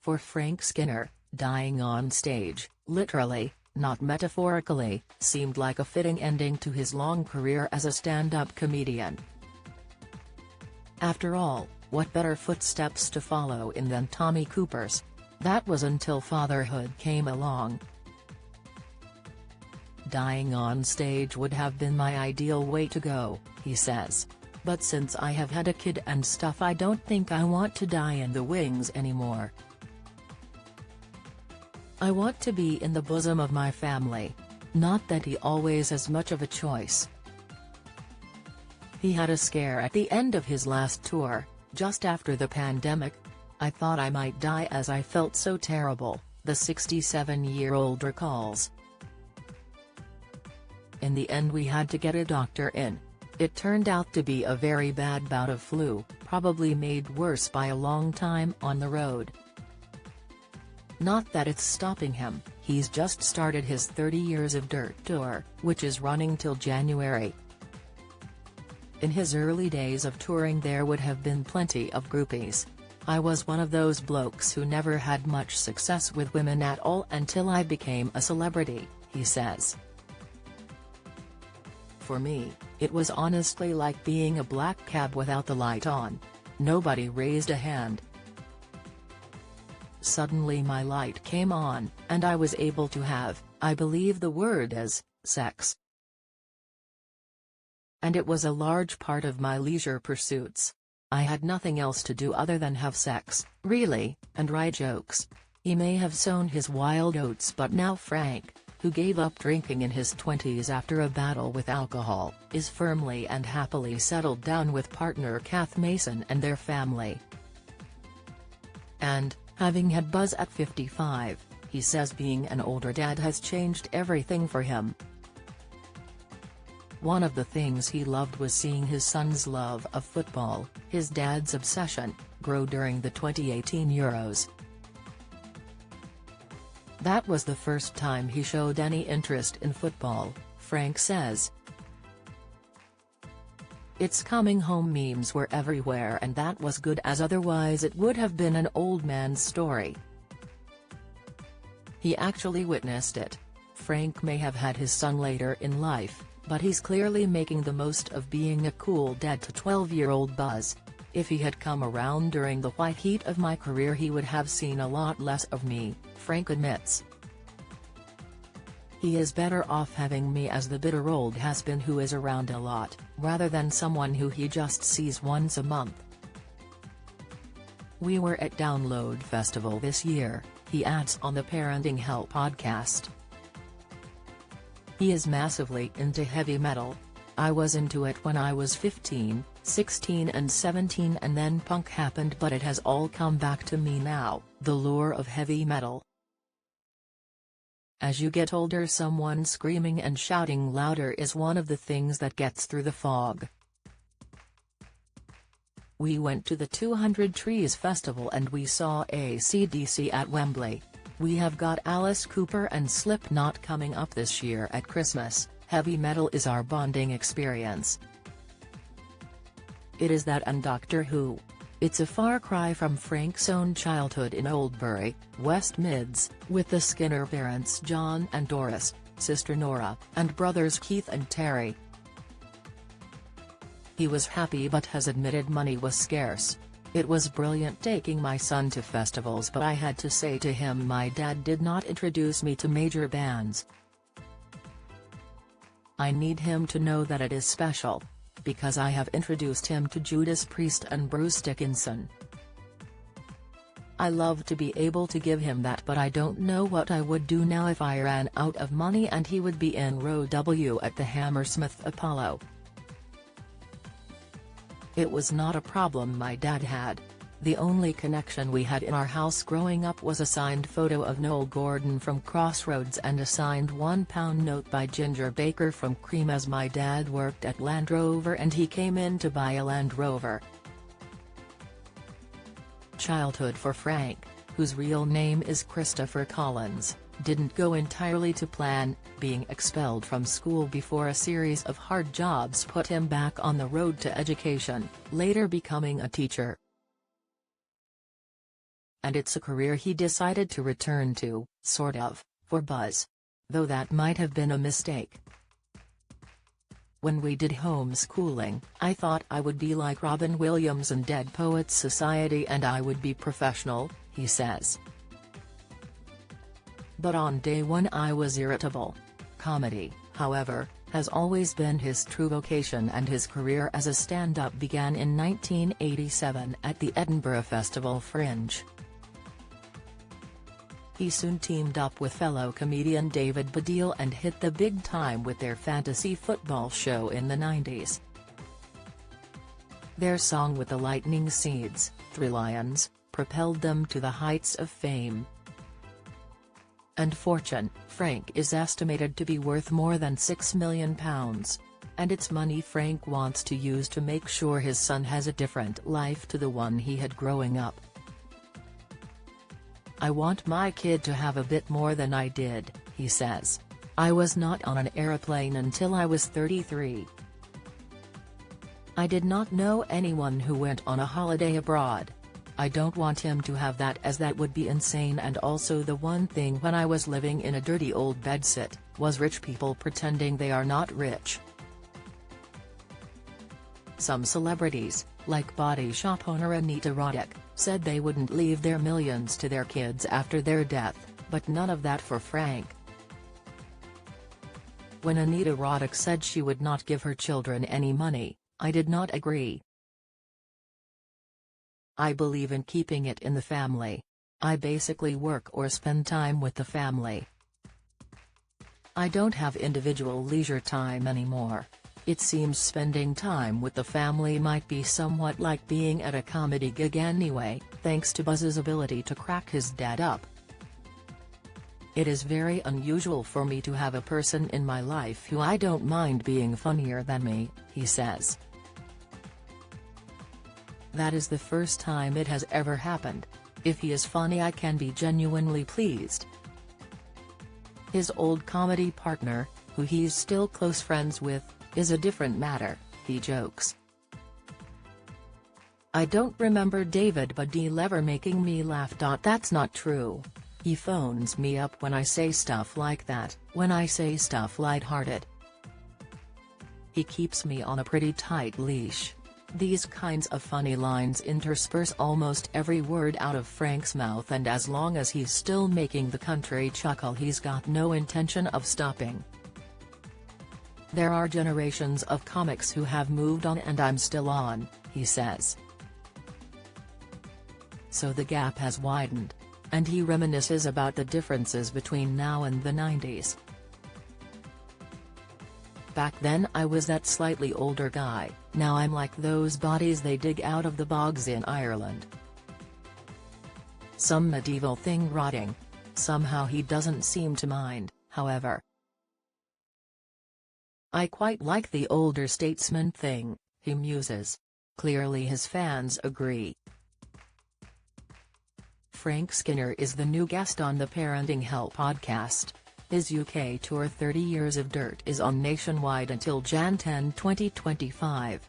For Frank Skinner, dying on stage, literally, not metaphorically, seemed like a fitting ending to his long career as a stand-up comedian. After all, what better footsteps to follow in than Tommy Cooper's? That was until fatherhood came along. Dying on stage would have been my ideal way to go, he says. But since I have had a kid and stuff, I don't think I want to die in the wings anymore. I want to be in the bosom of my family. Not that he always has much of a choice. He had a scare at the end of his last tour, just after the pandemic. I thought I might die as I felt so terrible, the 67-year-old recalls. In the end we had to get a doctor in. It turned out to be a very bad bout of flu, probably made worse by a long time on the road. Not that it's stopping him, he's just started his 30 Years of Dirt tour, which is running till January. In his early days of touring there would have been plenty of groupies. I was one of those blokes who never had much success with women at all until I became a celebrity, he says. For me, it was honestly like being a black cab without the light on. Nobody raised a hand. Suddenly my light came on, and I was able to have, I believe the word is, sex. And it was a large part of my leisure pursuits. I had nothing else to do other than have sex, really, and write jokes. He may have sown his wild oats, but now Frank, who gave up drinking in his 20s after a battle with alcohol, is firmly and happily settled down with partner Kath Mason and their family. And, having had Buzz at 55, he says being an older dad has changed everything for him. One of the things he loved was seeing his son's love of football, his dad's obsession, grow during the 2018 Euros. That was the first time he showed any interest in football, Frank says. It's coming home memes were everywhere, and that was good, as otherwise it would have been an old man's story. He actually witnessed it. Frank may have had his son later in life, but he's clearly making the most of being a cool dad to 12-year-old Buzz. If he had come around during the white heat of my career he would have seen a lot less of me, Frank admits. He is better off having me as the bitter old has-been who is around a lot, rather than someone who he just sees once a month. We were at Download Festival this year, he adds on the Parenting Help podcast. He is massively into heavy metal. I was into it when I was 15, 16 and 17, and then punk happened, but it has all come back to me now, the lure of heavy metal. As you get older, someone screaming and shouting louder is one of the things that gets through the fog. We went to the 200 Trees Festival and we saw AC/DC at Wembley. We have got Alice Cooper and Slipknot coming up this year at Christmas. Heavy metal is our bonding experience. It is that and Doctor Who. It's a far cry from Frank's own childhood in Oldbury, West Mids, with the Skinner parents John and Doris, sister Nora, and brothers Keith and Terry. He was happy but has admitted money was scarce. It was brilliant taking my son to festivals, but I had to say to him my dad did not introduce me to major bands. I need him to know that it is special. Because I have introduced him to Judas Priest and Bruce Dickinson. I love to be able to give him that, but I don't know what I would do now if I ran out of money and he would be in row W at the Hammersmith Apollo. It was not a problem my dad had. The only connection we had in our house growing up was a signed photo of Noel Gordon from Crossroads and a signed £1 note by Ginger Baker from Cream, as my dad worked at Land Rover and he came in to buy a Land Rover. Childhood for Frank, whose real name is Christopher Collins, didn't go entirely to plan. Being expelled from school before a series of hard jobs put him back on the road to education, later becoming a teacher. and it's a career he decided to return to, sort of, for buzz. Though that might have been a mistake. When we did homeschooling, I thought I would be like Robin Williams and Dead Poets Society and I would be professional, he says. But on day one I was irritable. Comedy, however, has always been his true vocation, and his career as a stand-up began in 1987 at the Edinburgh Festival Fringe. He soon teamed up with fellow comedian David Baddiel and hit the big time with their fantasy football show in the 90s. Their song with the Lightning Seeds, Three Lions, propelled them to the heights of fame and fortune. Frank is estimated to be worth more than £6 million, and it's money Frank wants to use to make sure his son has a different life to the one he had growing up. "I want my kid to have a bit more than I did," he says. "I was not on an airplane until I was 33. I did not know anyone who went on a holiday abroad. I don't want him to have that, as that would be insane, and also the one thing when I was living in a dirty old bedsit, was rich people pretending they are not rich." Some celebrities, like Body Shop owner Anita Roddick, said they wouldn't leave their millions to their kids after their death, but none of that for Frank. When Anita Roddick said she would not give her children any money, I did not agree. I believe in keeping it in the family. I basically work or spend time with the family. I don't have individual leisure time anymore. It seems spending time with the family might be somewhat like being at a comedy gig anyway, thanks to Buzz's ability to crack his dad up. "It is very unusual for me to have a person in my life who I don't mind being funnier than me," he says. "That is the first time it has ever happened. If he is funny I can be genuinely pleased." His old comedy partner, who he's still close friends with, is a different matter, he jokes. "I don't remember David Baddiel ever making me laugh. That's not true. He phones me up when I say stuff like that, when I say stuff lighthearted. He keeps me on a pretty tight leash." These kinds of funny lines intersperse almost every word out of Frank's mouth, and as long as he's still making the country chuckle he's got no intention of stopping. "There are generations of comics who have moved on and I'm still on," he says. So the gap has widened. And he reminisces about the differences between now and the 90s. "Back then I was that slightly older guy, now I'm like those bodies they dig out of the bogs in Ireland. Some medieval thing rotting. Somehow he doesn't seem to mind, however. I quite like the older statesman thing," he muses. Clearly his fans agree. Frank Skinner is the new guest on the Parenting Help podcast. His UK tour 30 Years of Dirt is on nationwide until Jan 10, 2025.